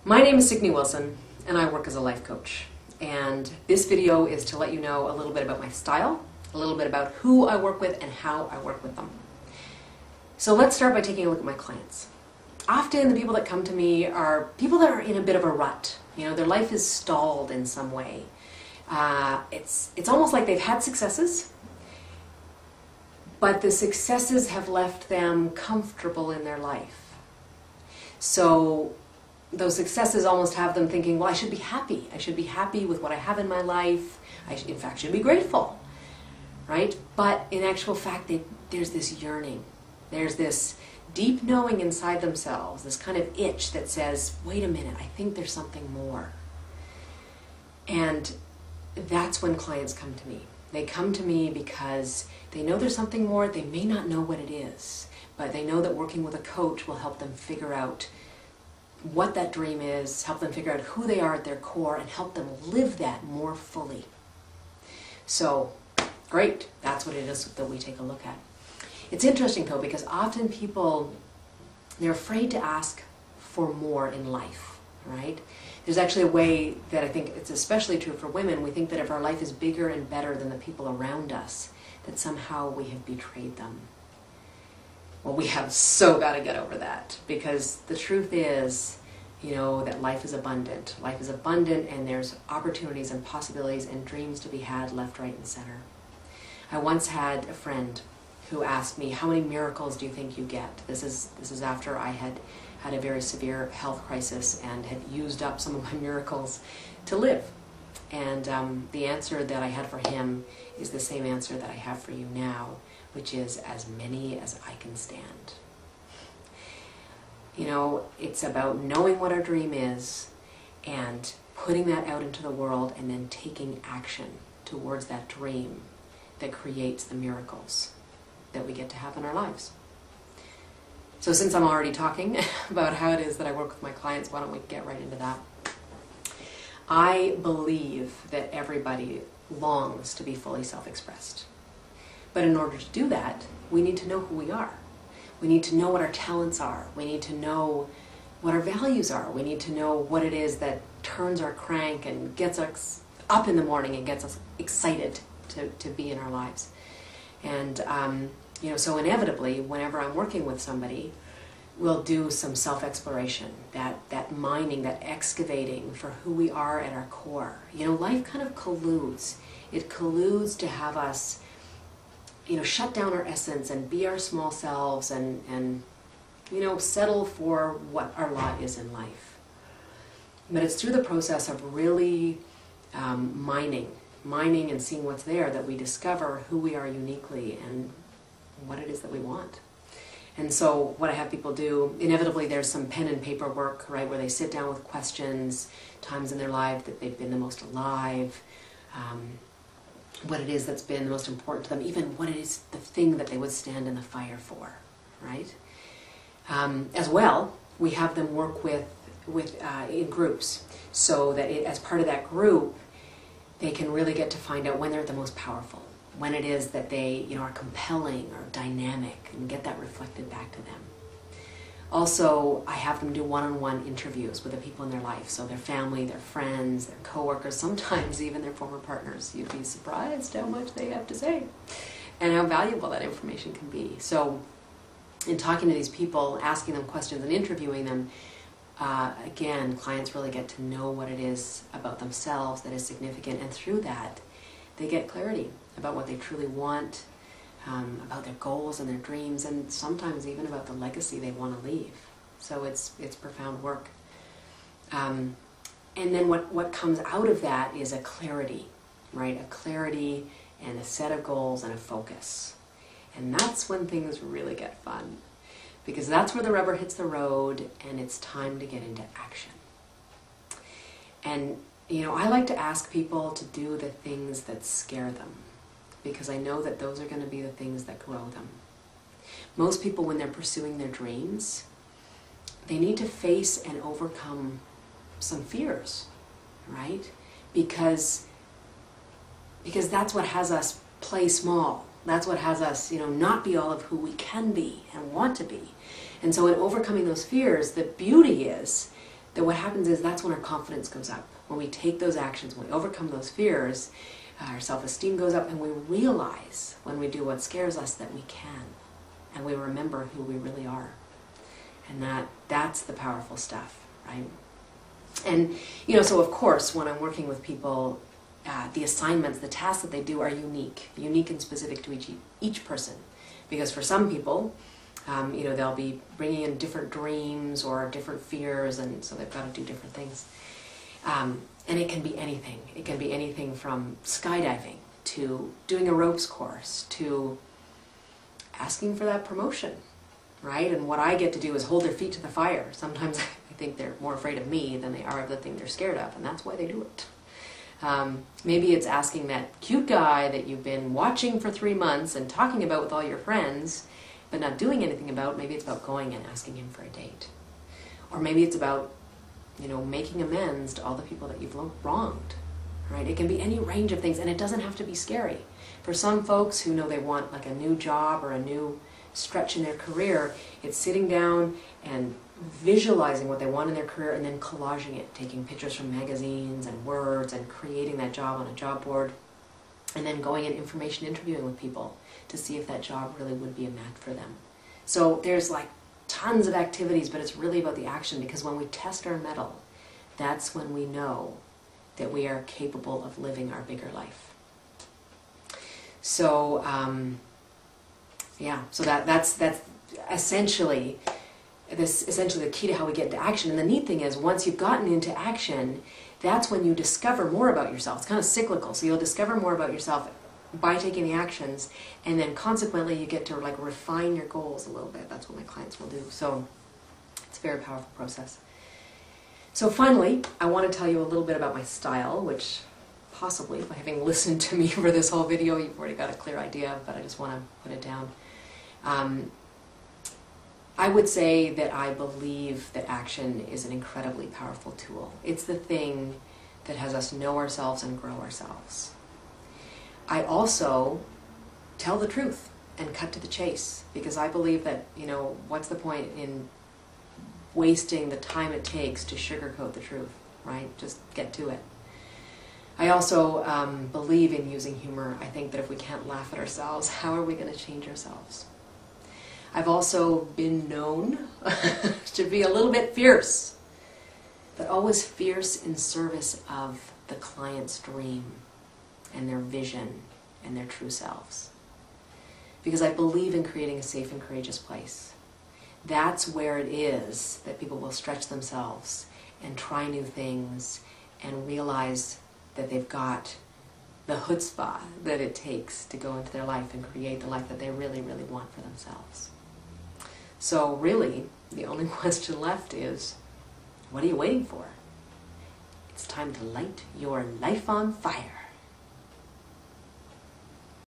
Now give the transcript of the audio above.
My name is Signy and I work as a life coach. And this video is to let you know a little bit about my style, a little bit about who I work with and how I work with them. So let's start by taking a look at my clients. Often the people that come to me are people that are in a bit of a rut. You know, their life is stalled in some way. It's almost like they've had successes, but the successes have left them comfortable in their life. So those successes almost have them thinking, well, I should be happy. I should be happy with what I have in my life. In fact, should be grateful, right? But in actual fact, there's this yearning. There's this deep knowing inside themselves, this kind of itch that says, wait a minute, I think there's something more. And that's when clients come to me. They come to me because they know there's something more. They may not know what it is, but they know that working with a coach will help them figure out what that dream is, help them figure out who they are at their core, and help them live that more fully. So, great, that's what it is that we take a look at. It's interesting though, because often people, they're afraid to ask for more in life, right? There's actually a way that I think it's especially true for women. We think that if our life is bigger and better than the people around us, that somehow we have betrayed them. Well, we have so got to get over that, because the truth is, you know, that life is abundant. Life is abundant, and there's opportunities and possibilities and dreams to be had left, right, and center. I once had a friend who asked me, how many miracles do you think you get? This is after I had had a very severe health crisis and had used up some of my miracles to live. And the answer that I had for him is the same answer that I have for you now, which is as many as I can stand. You know, it's about knowing what our dream is and putting that out into the world and then taking action towards that dream that creates the miracles that we get to have in our lives. So since I'm already talking about how it is that I work with my clients, why don't we get right into that? I believe that everybody longs to be fully self-expressed. But in order to do that, we need to know who we are. We need to know what our talents are. We need to know what our values are. We need to know what it is that turns our crank and gets us up in the morning and gets us excited to be in our lives. And you know, so inevitably, whenever I'm working with somebody, we'll do some self-exploration, that mining, that excavating for who we are at our core. You know, life kind of colludes. It colludes to have us, you know, shut down our essence and be our small selves and you know, settle for what our lot is in life. But it's through the process of really mining and seeing what's there that we discover who we are uniquely and what it is that we want. And so what I have people do, inevitably there's some pen and paper work, right, where they sit down with questions, times in their life that they've been the most alive, what it is that's been the most important to them, even what it is the thing that they would stand in the fire for, right? As well, we have them work in groups, so that as part of that group, they can really get to find out when they're the most powerful, when it is that they, you know, are compelling or dynamic, and get that reflected back to them. Also, I have them do one-on-one interviews with the people in their life, so their family, their friends, their coworkers, sometimes even their former partners. You'd be surprised how much they have to say and how valuable that information can be. So in talking to these people, asking them questions and interviewing them, again, clients really get to know what it is about themselves that is significant, and through that, they get clarity about what they truly want, about their goals and their dreams, and sometimes even about the legacy they want to leave. So it's profound work. And then what comes out of that is a clarity, right? A clarity and a set of goals and a focus. And that's when things really get fun, because that's where the rubber hits the road and it's time to get into action. And you know, I like to ask people to do the things that scare them, because I know that those are going to be the things that grow them. Most people, when they're pursuing their dreams, they need to face and overcome some fears, right? Because that's what has us play small. That's what has us, you know, not be all of who we can be and want to be. And so in overcoming those fears, the beauty is that what happens is that's when our confidence goes up. When we take those actions, when we overcome those fears, our self-esteem goes up, and we realize when we do what scares us that we can, and we remember who we really are. And that's the powerful stuff, right? And, so of course, when I'm working with people, the assignments, the tasks that they do are unique and specific to each person. Because for some people, they'll be bringing in different dreams or different fears, and so they've got to do different things. And it can be anything. It can be anything from skydiving to doing a ropes course to asking for that promotion, right? And what I get to do is hold their feet to the fire. Sometimes I think they're more afraid of me than they are of the thing they're scared of, and that's why they do it. Maybe it's asking that cute guy that you've been watching for 3 months and talking about with all your friends, but not doing anything about. Maybe it's about going and asking him for a date. Or maybe it's about, making amends to all the people that you've wronged, right? It can be any range of things, and it doesn't have to be scary. For some folks who know they want like a new job or a new stretch in their career, it's sitting down and visualizing what they want in their career and then collaging it, taking pictures from magazines and words and creating that job on a job board, and then going and information interviewing with people to see if that job really would be a match for them. So there's like tons of activities, but it's really about the action, because when we test our mettle, that's when we know that we are capable of living our bigger life. So so that's essentially the key to how we get into action. And the neat thing is, once you've gotten into action, that's when you discover more about yourself. It's kind of cyclical. So you'll discover more about yourself by taking the actions, and then consequently you get to like refine your goals a little bit. That's what my clients will do. So it's a very powerful process. So finally, I want to tell you a little bit about my style, which possibly, by having listened to me for this whole video, you've already got a clear idea, but I just want to put it down. I would say that I believe that action is an incredibly powerful tool. It's the thing that has us know ourselves and grow ourselves. I also tell the truth and cut to the chase, because I believe that, what's the point in wasting the time it takes to sugarcoat the truth, right? Just get to it. I also believe in using humor. I think that if we can't laugh at ourselves, how are we going to change ourselves? I've also been known to be a little bit fierce, but always fierce in service of the client's dream and their vision and their true selves. Because I believe in creating a safe and courageous place. That's where it is that people will stretch themselves and try new things and realize that they've got the chutzpah that it takes to go into their life and create the life that they really, really want for themselves. So really, the only question left is, what are you waiting for? It's time to light your life on fire.